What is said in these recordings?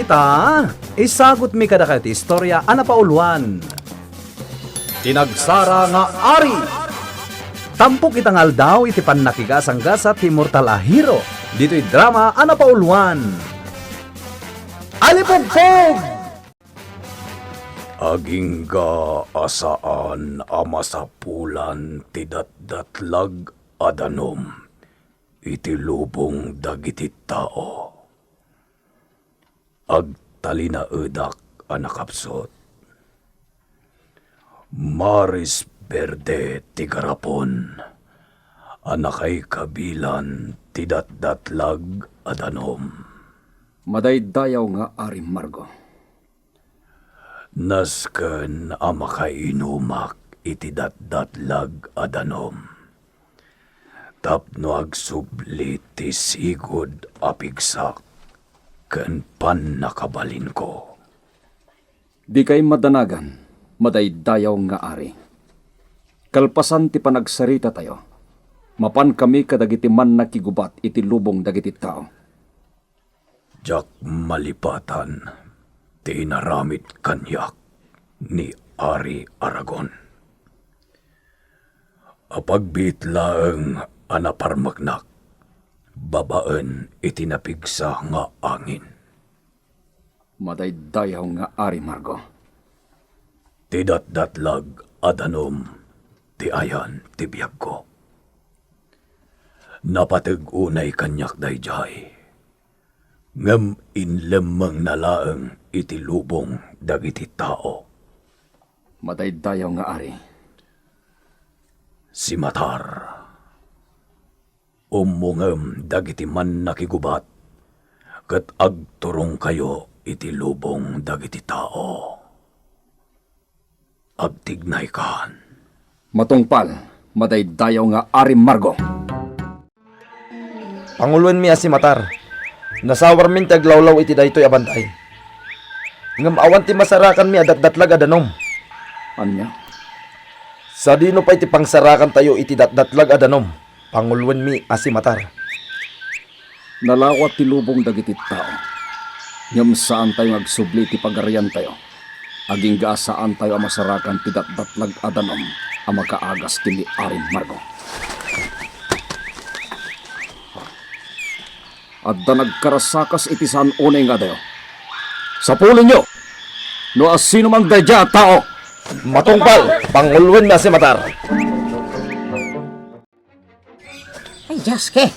ita, isagot mi kada kayo ti istorya ana pauluan. Tinagsara nga ari. Tampok itang aldaw iti pannakigasanggasat ti Mortal Ahiro. Dito'y drama ana pauluan. Alipugpog! Aging ga asaan amasapulan ti datdatlag adanom. Iti lubong dagiti tao. Agtalina edak anakapsot. Maris Berde ti garapon. Anakay kabilan ti datdatlag adanom. Madaydayaw nga Ari Margo. Nasken amakainumak iti datdatlag adanom. Tapno agsubli ti sigod apigsak ken pannakabalin ko. Di kay madanagan, madaydayaw nga Ari. Kalpasan ti panagsarita tayo. Mapan kami kadagiti man nakigubat iti lubong dagiti tao. Jak malipatan ti inaramid kanyak ni Ari Aragon. Apagbitlaeng anaparmagnak, babaen itinapigsa nga angin. Madaydayaw nga Ari Margo. Ti datdatlag adanom, ti ayan ti biyag ko. Napateg unay kanyak dayjay. Ngem inlemang nalaeng iti lubong dagiti tao. Madaydayaw nga Ari. Si Matar. Umungem dagiti man nakigubat. Kat agturong kayo iti lubong dagiti tao. Agtignay kan. Matungpal, madaydayaw nga Ari Margo. Panguluan mi si Matar. Nasawar min taglawlaw iti daytoy abantay. Ngam awan ti masarakan mi adat-datlag adanom. Anya? Sa dino pa iti pangsarakan tayo iti datdatlag adanom. Panguluan mi si Matar. Nalawat ti lubong dagiti tao. Ngam saan tayo agsubli ti pagarian tayo. Aging gaasaan tayo amasarakan ti datdatlag adanom ang makaagas kini Ari Margo. At da nagkarasakas iti saan unay nga dayo. Sapulin nyo! No asino mang dayja tao! Matungpal, panguluan mi si Matar. Ay, Jaske,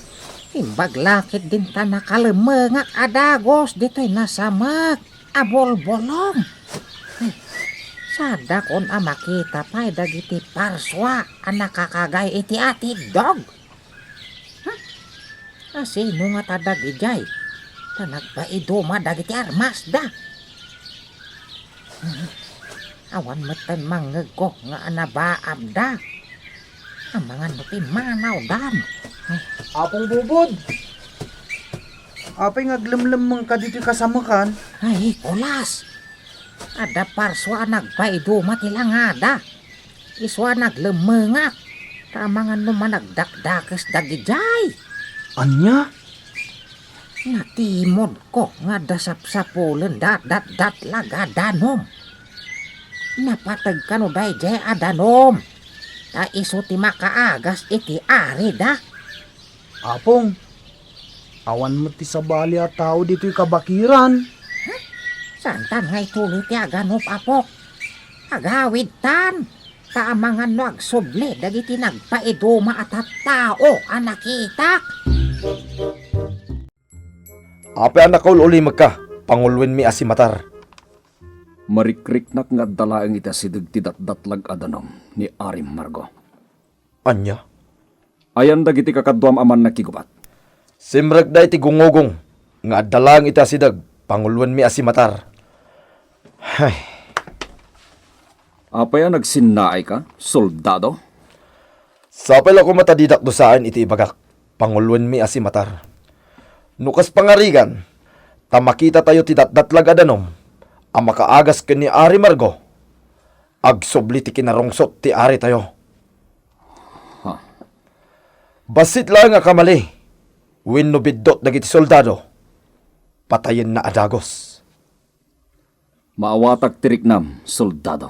imbaglakit din ta nakalemengak adagos dito'y nasamak, abol-bolong. Ay, sada kon amakita pa'y dagiti parswa ang nakakagay iti atidog. Asino nga tadag ijay, ta nagpaiduma dagiti armas da. Awan matan mangeg ko nga anabaab da. Ang mga nuti manaw dan. Apong bubod. Apay ngaglemlem mong ka dito kasamakan. Ay, kulas. Ada parswa nagpaiduma tilangada. Iswa naglemengak. Tamangan mo managdakdakes dagijay. Anya? Natimod ko nga dasap-sapulen dat lagadanom. Napatag ka no dayjay adanom. Ta iso ti makaagas iti ari da. Apong. Awan mo ti sabali at tao dito'y kabakiran. Santan ngay tuloy ti aganop apok. Agawid tan. Taamangan no agsubli dagiti nagpaiduma at tao anakitak. Ape anak ko uli magka. Panguluan mi si Matar. Marikriknak nga dalaeng ita sidag ti datdatlag adanom ni Ari Margo. Anya? Ayan dagiti kakadwam aman nakigubat. Simrag da iti gungogong. Nga dalang ita sidag. Panguluan mi si Matar. Hay. Apaya nagsinaay ka, soldado? Sapel ako matadidak do saan iti ibagak. Panguluan mi si Matar. Nukas pangarigan, tamakita tayo ti datdatlag adanom. Ang makaagas ken ni Ari Margo. Agsobli ti kinarungsot ti Ari tayo. Basit lang nga kamali. Wenno biddot dagiti soldado. Patayen na adagos. Maawatag tiriknam, soldado.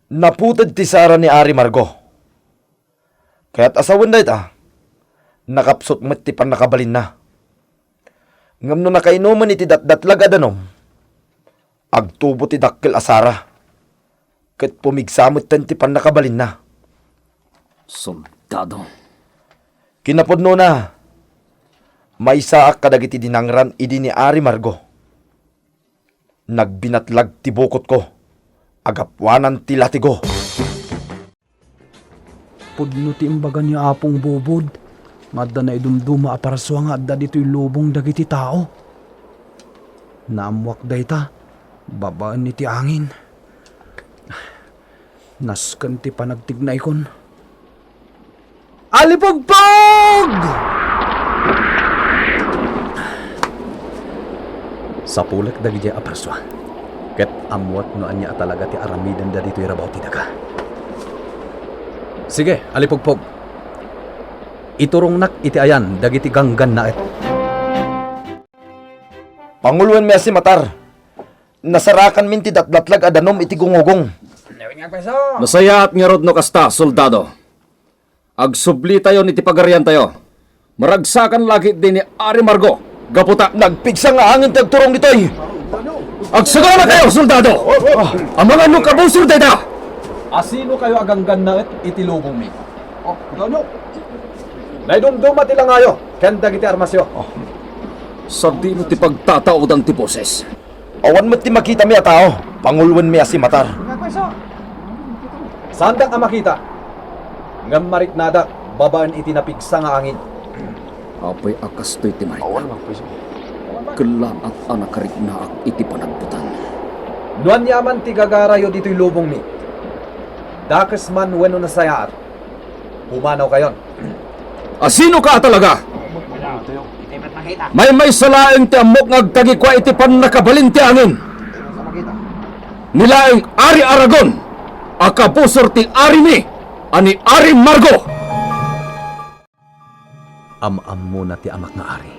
Naputad ti Sara ni Ari Margo. Kaya't asawan na ita, nakapsot met ti pan nakabalin na. Ngam no nakainuman iti datdatlag adanom, agtubo ti dakkel asara. Ket pumigsamot ten ti pan nakabalin na. Soldado. Kinapodno na, may saak kadagiti dinangran idi ni Ari Margo. Nagbinatlag ti bukot ko, agapwanan ti latigo. Pudno ti imbaga ni Apong Bubod. Madda na idumduma aparaswa nga adda dito'y lubong dagiti tao. Naamwak dayta, babaan ni ti angin. Nasken ti panagtignay kon. Alipogpog! Sa pulak dagiti aparswa. Ket amwat no anya talaga ti aramidan da dito'y rabaw ti daga. Sige, alipugpog. Iturong nak iti ayan, dagiti ganggan na et. Panguluan mi asi Matar. Nasarakan min ti datdatlag adanom iti gungugong. Nasaya at nga rod no kasta, soldado. Agsubli tayo ni tipagarian tayo. Maragsakan lagi din ni Ari Margo. Gaputa. Nagpigsa nga angin ti agturong ditoy. Agsagala na kayo, soldado! Ang mga nung kabusor dito! Asino kayo aganggan na et itilubong mi? Ikaw naidumduma ti lang ayo, ken dagiti armasyo. Sa di mo ti pagtataodan ti boses. Awan mo ti makita mi a tao. Panguluan mi asi Matar. Sandak ang makita. Ngam mariknada, babaan iti napigsa nga angin. Apay akas to'y ti marita. Kelaan at anak kariknaak iti panagputan. Nuan yaman ti gagarayo dito'y lubong mi. Dakes man weno nasayaat. Pumanaw kayon. Asino ka talaga? May salaeng ti amok ngagtagikwa iti pan nakabalin ti angin. Nilaeng Ari Aragon, akapusor ti Ari mi, ani Ari Margo. Am-am muna ti amak nga ari.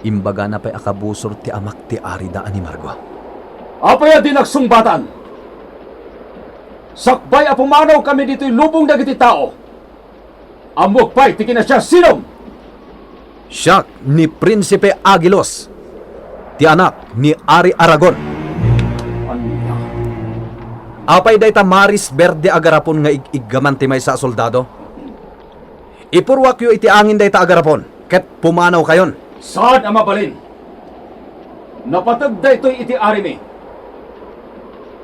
Imbaga na pa'y akabusor ti amak ti ari daan ni Margo. Apaya di nagsungbatan. Sakbay a pumanaw kami dito'y lubong dagiti tao. Amok pa'y ti kinasya sinom. Siya ni Prinsipe Agilos, ti anak ni Ari Aragon. Apay day Maris Verde agarapon nga iggaman ti may sa soldado. Ipurwak yu iti angin day agarapon, ket pumanaw kayon. Saan ang mabalin? Napatag da ito'y iti ari mi.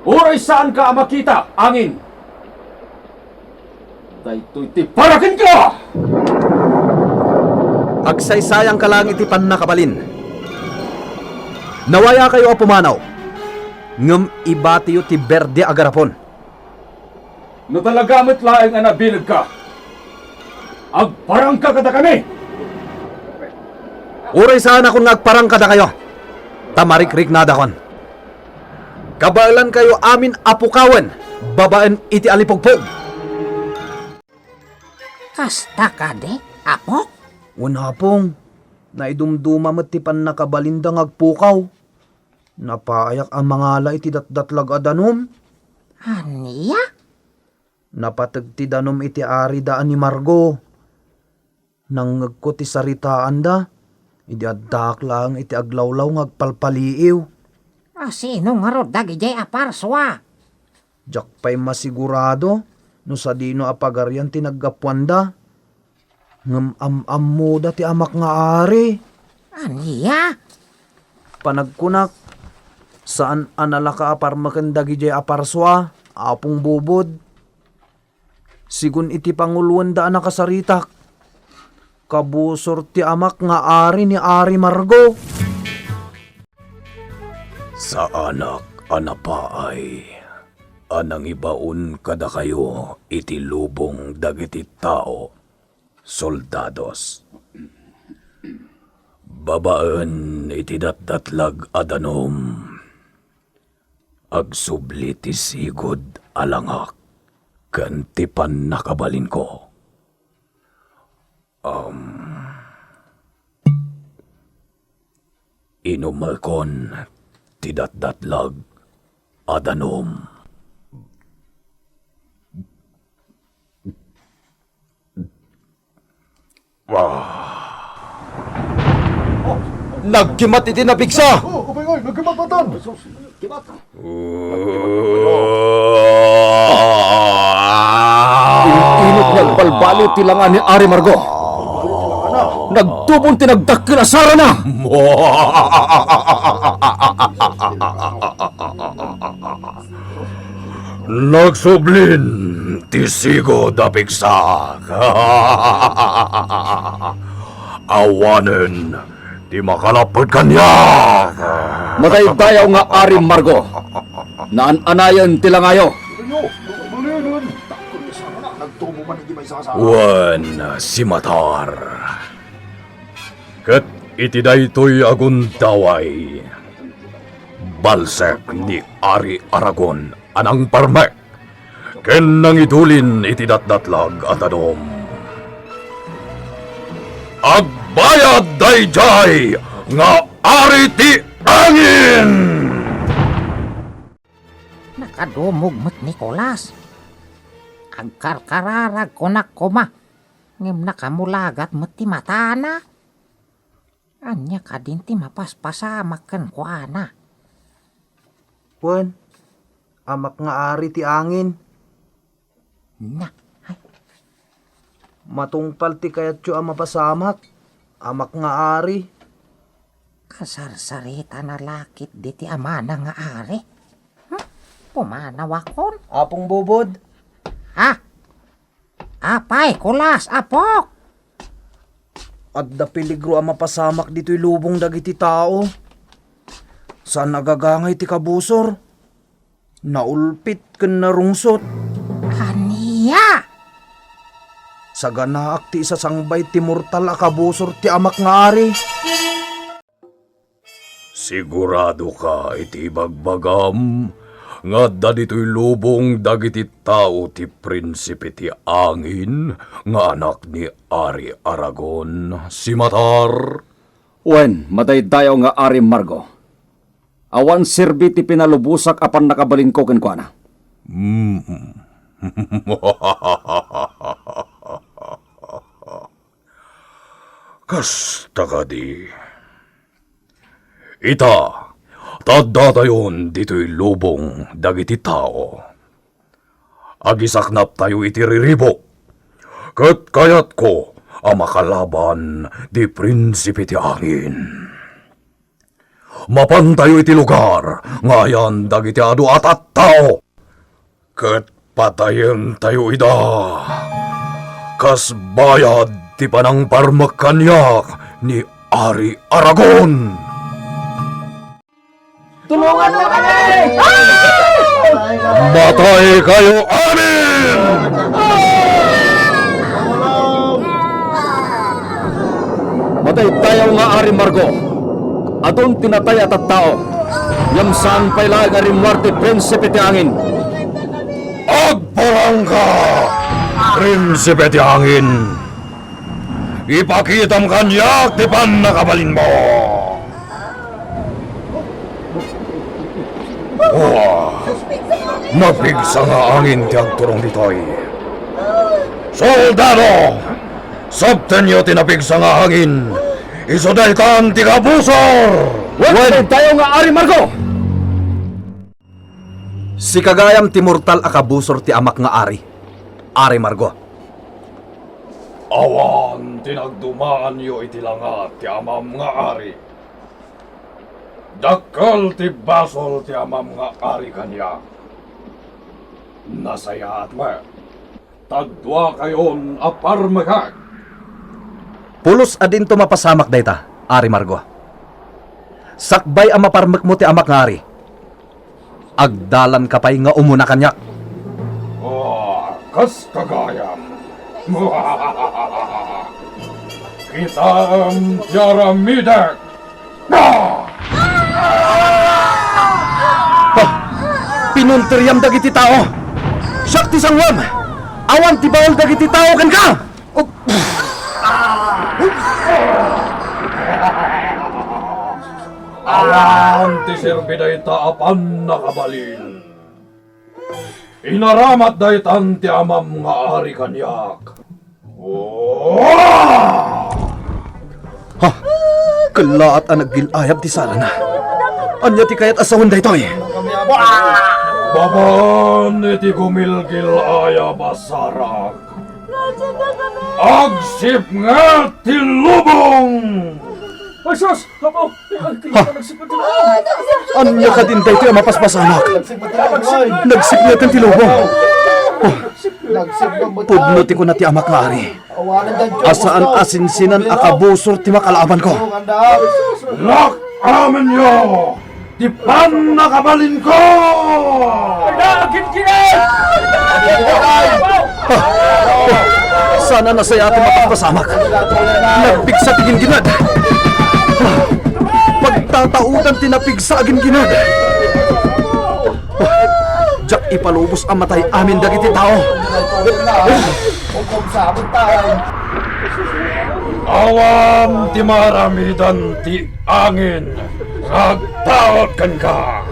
Uray saan ka makita, angin? Daytoy ti parakin ka! Agsaysayang ka lang iti pannakabalin. Nawaya kayo a pumanaw. Ngem ibati yu ti Verde agarapon. No talagamit laeng anabilag ka. Agparang ka kada kami! Uray saan akong nagparang kada kayo. Tamarik-rik nada kon. Kabalan kayo amin apukawan. Babaan iti alipugpog. Kasta ka de, apok? Unapong, naidumduma met ti pannakabalindang agpukaw. Napaayak ang mga ala iti datdatlag adanom. Aniya? Napatag ti danom iti ari daan ni Margo. Nang ngagko ti saritaan da, idi addak lang iti aglawlaw ngagpalpaliiw. Sino nga rod dagijay aparswa? Jak pa'y masigurado, no sa dino apagarian tinaggapuanda. Ngam am mo ti amak nga ari. Aniya? Panagkunak, saan anala ka aparmakan dagijay aparswa, Apong Bubod. Sigun iti panguluan da nakasaritak. Kabusor ti amak nga ari ni Ari Margo. Sa anak, anapaay, anang ibaon kada kayo iti lubong dagiti tao, soldados. Babaan iti datdatlag adanom, agsubli ti sigod alangak, kantipan nakabalin ko. Inumalkon tidatdatlag adanom. Nagkimat iti nabigsa! Init nagbalbali tilangan ni Ari Margo. Nagtubong tinagdakil asara na. Nagsublin, tisigo da pigsak. Awanen, di makalapod kanya. Matay dayaw nga Ari Margo. Naan-anayan tilangayo. Wan si Matar. Ket iti daytoy aguntaway. Balsek ni Ari Aragon anang parmek. Ken nang idulin iti datdatlag at adom. Agbayad dayjay nga ari ti angin! Nakadumog mo't Nicolas. Agkarkararag ko na kuma. Ngim nakamulagat mo't ti matana. Anya ka din ti mapaspasamak kan ko ana. Wen, amak nga ari ti angin. Na, Matungpal ti kayat yu mapasamak. Amak nga ari. kasarsarita na lakit di ti amana nga ari. Pumanawakon. Apong bubod. Ha? Apay, kulas, apok. At da piligro mapasamak dito'y lubong dagiti tao. Saan nagagangay ti kabusor? Naulpit ken narungsot. Aniya! Sa ganaak ti isasangbay ti mortal a kabusor ti amak nga ari. Sigurado ka iti bagbagam nga dito'y lubong dagiti tao ti prinsipe ti angin nga anak ni Ari Aragon, si Matar. Wen, matay dayaw nga Ari Margo. Awan sirbi ti pinalubusak apan nakabalin ko kenkwana. Kasta ka di. Ita, tadatayon dito'y lubong dagiti tao. Agisaknap tayo iti riribok. Kat kayat ko ang makalaban di prinsipe ti angin. Mapantayo iti lugar, ngayan dagiti adu at tao. Kat patayen tayo ida. Kas bayad ti panang parmakanyak ni Ari Aragon. Tulungan mo kami! Matay kayo amin! Matay dayaw nga Ari Margo. Adon tinatay at tao. Yamsan pailag Ari Muerte prinsipe ti angin. Agparang ka, prinsipe ti angin! Ipakitam kanyak ti pan nakabalin mo! Napigsa nga angin ti agturong ditoy. Soldado! Sabten nyo tinapigsa nga angin! Isuday kan ti kabusor! Wen, tayo nga Ari Margo! Si kagayam ti mortal akabusor ti amak nga Ari. Ari Margo. Awan tinagdumaan yo iti langat ti amam nga Ari. Dakkel ti basol ti amam nga Ari kanya. Nasaya at me. Tagdwa kayon aparmagag. Pulos adin to mapasamak dayta, Ari Margo. Sakbay ang maparmak mo ti amak nga Ari. Agdalan ka pa'y nga umuna kanyak. Oh, kas kagayam. Kita ang tiaramidak. Pinuntiryam dagiti tao. Siyak ti sangwam. Awan ti bawal dagiti tao kan ka. Awan ti sirbi dayta apan nakabalin. Inaramat daytan ti amam nga ari kanyak. Kalaat ang naggilayab ti Sarana. Anya ti kayat asawon daytoy. Baban iti gumilgil aya basarak. Agsip nga ti lubong! Ay, sus! Kapaw! Anya ka din daytoy mapaspasamak. Nagsipyatan ti lubong. Pudno ti ko na ti amak nga ari. Asaan asinsinan akabusor ti makalaban ko. Lak amen yo! Di pan nakabalin ko! Sana nasaya ti mapaspasamak. Nagpigsa ti ginginad. Pagtataudan ti napigsa ginginad. Diyak ipalubos ang matay amin dagiti tao. Awan ti maramidan ti angin. Nagtaot kan ka!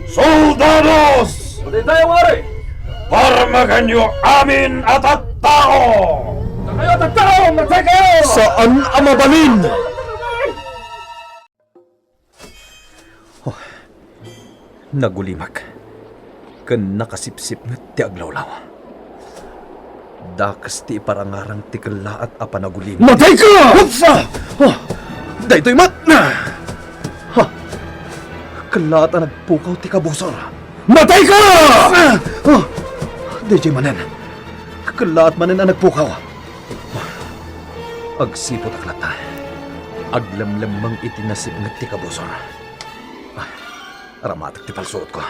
Soldados! Tayo, Mari! Parmagan nyo amin at tao! Kayo, tagtao! Matay kayo! Saan ang mabalin? Nagulimag. Ken nakasipsip nga ti aglawlaw. Dakas ti parangarang ti kalaat a panagulim. Matay ka! Hupsa! Daytoy mat! Ha! Kalaat a nagpukaw ti kabusor. Matay ka! DJ manen. Kalaat manen a nagpukaw. Agsipot aklata. Aglamlamang itinasip nga ti kabusor. Ramatak ti palsuot ko.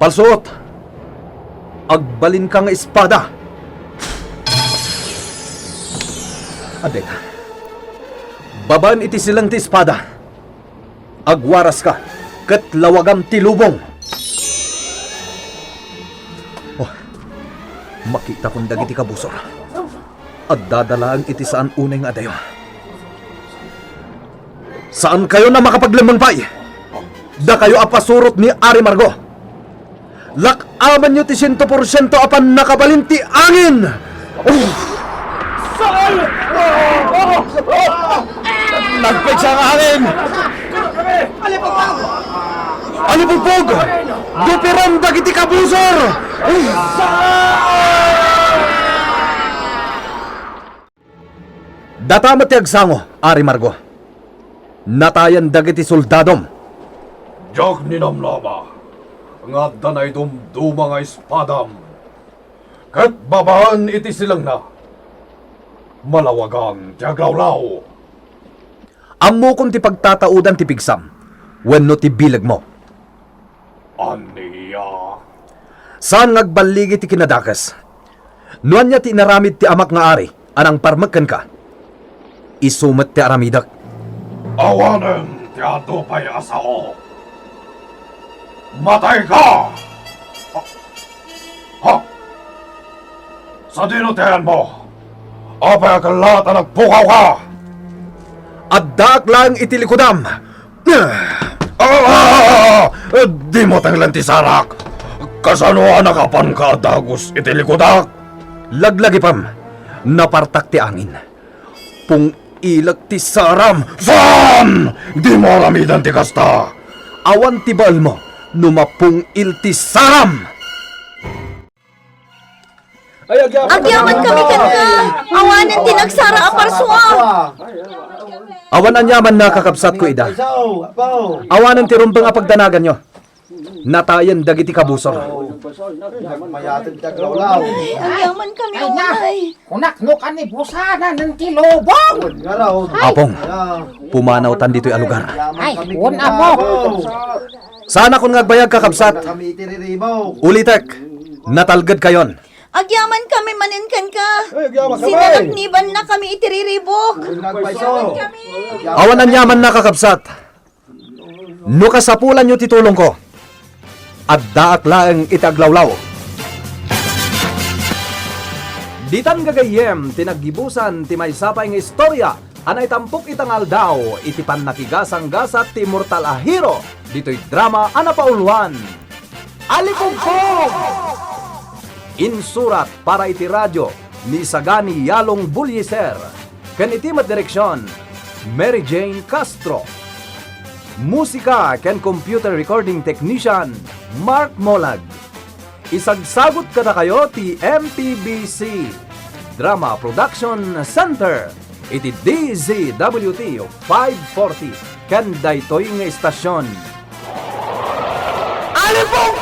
Palsuot! Agbalin ka nga espada! Adeta. Babaan iti silang ti espada. Agwaras ka, ket lawagam ti lubong. Oh, makita kong dagiti kabusor. At dadalaan iti saan unay nga adayo. Saan kayo na makapaglamang pay? Da kayo apasurot ni Ari Margo. Lakaman nyo ti 100% apan nakabalin ti angin! Nagpegsa ang angin! Alipugpog! Dupiran dagiti kabusor! Datamat ti agsango, Ari Margo. Natayan dagiti soldadom. Jag ni namnama! Nga danay dumduma nga espadam. Kat babaan iti silang na. Malawagan ti aglawlaw. Ammo kung ti pagtataudan ti pigsam. Wenno ti bilag mo. Aniya. Saan ngagbaligi ti kinadakas? Nuan niya ti inaramid ti amak nga ari. Anang parmagkan ka. Isumat ti aramidak. Awanen ti adupay asao. Matay ka! Ha? Sa dinutihan mo, apay akalat na nagpukaw ka! Addak lang itilikodam. Di mo tanglan ti sarak! Kasano nakapan ka dagos itilikodak? Laglagi pam. Napartak ti angin. Pung ilag ti saram. Saan? Di mo ramidan ti kasta! Awan ti baal mo. Numapung ilti saram. Agyaman kami kan ka! Awanan tinagsara a parswa! Awan anyaman na kakabsat ko ida. Awanan ti rumbang a pagdanagan nyo. Natayan dagiti kabusor. Agyaman kami unay! Kunakno ka ni busana ng tilobong! Apong, pumanaw tan dito'y alugar. Ay, una mo! Sana kung ngagbayag kakabsat. Ulitek, natalgad kayon. Agyaman kami maninkan ka! Sinanagniban na kami itiriribok! Awan anyaman na kakabsat. No kasapulan nyo titulong ko. At daak laeng itaglawlaw. Ditan gagayem, tinaggibusan, ti may sapay ng istorya, Anay tampok itangal daw, iti pan nakigasang-gasat ti Immortal a Hero, dito'y drama ana pauluan. Alipugpog! Insurat para iti radyo, ni Sagani Yalong Bulyeser. Ken iti direksyon, Mary Jane Castro. Musika ken computer recording technician, Mark Molag. Isagsagot kada kayo ti MPBC Drama Production Center. Iti DZWT 540 ken daytoy nga istasyon. Alipong